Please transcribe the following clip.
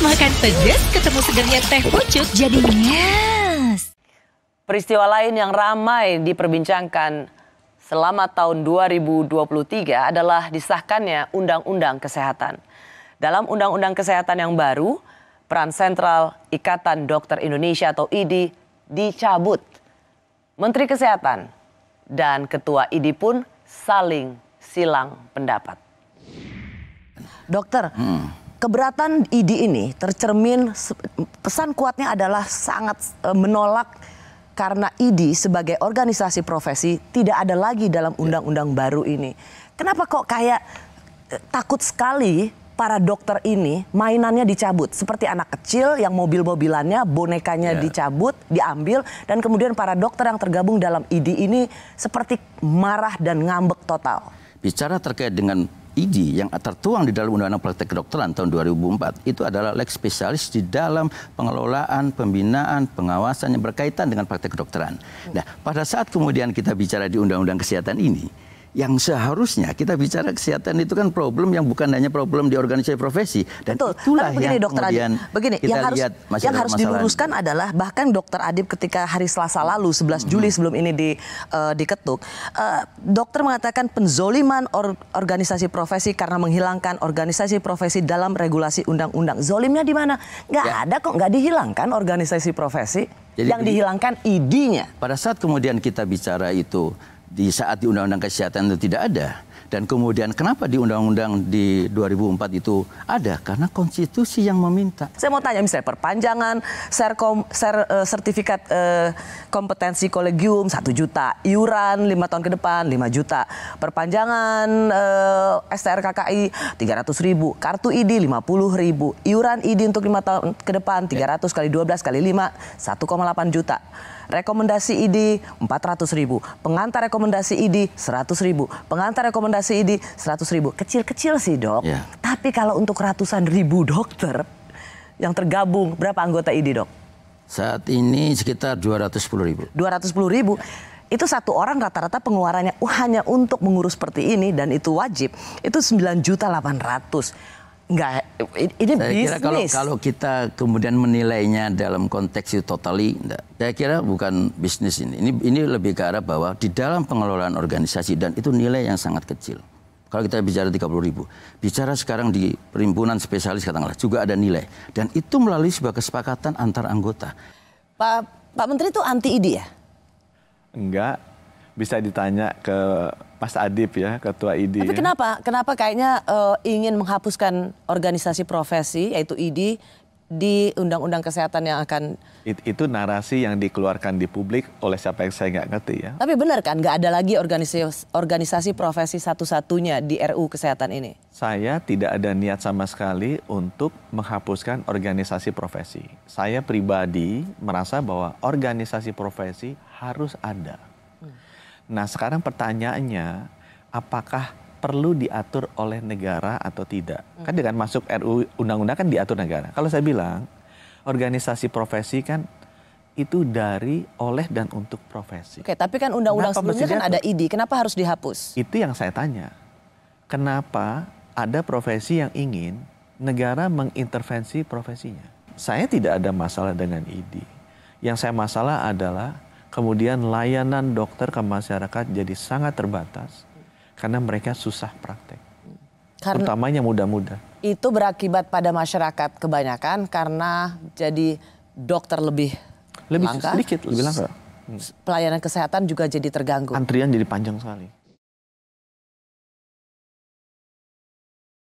Makan pedas ketemu segernya teh pucuk jadi nyes. Peristiwa lain yang ramai diperbincangkan selama tahun 2023 adalah disahkannya Undang-Undang Kesehatan. Dalam Undang-Undang Kesehatan yang baru, peran sentral Ikatan Dokter Indonesia atau IDI dicabut. Menteri Kesehatan dan Ketua IDI pun saling silang pendapat. Dokter, keberatan IDI ini tercermin pesan kuatnya adalah sangat menolak karena IDI sebagai organisasi profesi tidak ada lagi dalam undang-undang baru ini. Kenapa kok kayak takut sekali para dokter ini mainannya dicabut? Seperti anak kecil yang mobil-mobilannya, bonekanya dicabut, diambil. Dan kemudian para dokter yang tergabung dalam IDI ini seperti marah dan ngambek total. Bicara terkait dengan IDI yang tertuang di dalam Undang-Undang Praktek Kedokteran tahun 2004 itu adalah lex spesialis di dalam pengelolaan, pembinaan, pengawasan yang berkaitan dengan praktek kedokteran. Nah, pada saat kemudian kita bicara di Undang-Undang Kesehatan ini, yang seharusnya kita bicara kesehatan itu kan problem yang bukan hanya problem di organisasi profesi. Dan betul. Itulah begini, yang Dokter kemudian Adib, begini, kita yang harus diluruskan adalah bahkan Dokter Adib ketika hari Selasa lalu 11 Juli sebelum ini diketuk, dokter mengatakan penzoliman organisasi profesi karena menghilangkan organisasi profesi dalam regulasi undang-undang. Zolimnya di mana? Nggak ada kok, nggak dihilangkan organisasi profesi. Jadi, yang dihilangkan ID-nya. Pada saat kemudian kita bicara itu, di saat di Undang-Undang Kesehatan itu tidak ada. Dan kemudian kenapa di Undang-Undang di 2004 itu ada? Karena konstitusi yang meminta. Saya mau tanya misalnya perpanjangan sertifikat kompetensi kolegium 1 juta. Iuran 5 tahun ke depan 5 juta. Perpanjangan STRKKI 300.000. Kartu ID 50.000. Iuran ID untuk 5 tahun ke depan 300 kali 12 kali 5 1,8 juta. Rekomendasi ID 400.000, pengantar rekomendasi ID 100.000, pengantar rekomendasi ID 100.000. Kecil-kecil sih dok, tapi kalau untuk ratusan ribu dokter yang tergabung, berapa anggota ID dok? Saat ini sekitar 210.000. 210.000, itu satu orang rata-rata pengeluarannya hanya untuk mengurus seperti ini dan itu wajib, itu 9.800.000. Enggak, ini saya bisnis. Kira kalau kita kemudian menilainya dalam konteks itu totally, saya kira bukan bisnis ini. Ini lebih ke arah bahwa di dalam pengelolaan organisasi dan itu nilai yang sangat kecil. Kalau kita bicara 30.000, bicara sekarang di perhimpunan spesialis katakanlah juga ada nilai dan itu melalui sebuah kesepakatan antar anggota. Pak Menteri itu anti ID ya? Enggak, bisa ditanya ke Mas Adib ya, Ketua IDI. Tapi kenapa kayaknya ingin menghapuskan organisasi profesi yaitu IDI di Undang-Undang Kesehatan yang akan... Itu narasi yang dikeluarkan di publik oleh siapa yang saya nggak ngerti ya. Tapi benar kan nggak ada lagi organisasi profesi satu-satunya di RUU Kesehatan ini? Saya tidak ada niat sama sekali untuk menghapuskan organisasi profesi. Saya pribadi merasa bahwa organisasi profesi harus ada. Nah sekarang pertanyaannya, apakah perlu diatur oleh negara atau tidak? Kan dengan masuk RUU Undang-Undang kan diatur negara. Kalau saya bilang, organisasi profesi kan itu dari, oleh, dan untuk profesi. Oke, tapi kan undang-undang sebelumnya kan ada ID, kenapa harus dihapus? Itu yang saya tanya. Kenapa ada profesi yang ingin negara mengintervensi profesinya? Saya tidak ada masalah dengan ID. Yang saya masalah adalah kemudian layanan dokter ke masyarakat jadi sangat terbatas karena mereka susah praktek. Utamanya muda-muda. Itu berakibat pada masyarakat kebanyakan karena jadi dokter lebih langka. Sedikit, lebih langka. Pelayanan kesehatan juga jadi terganggu. Antrian jadi panjang sekali.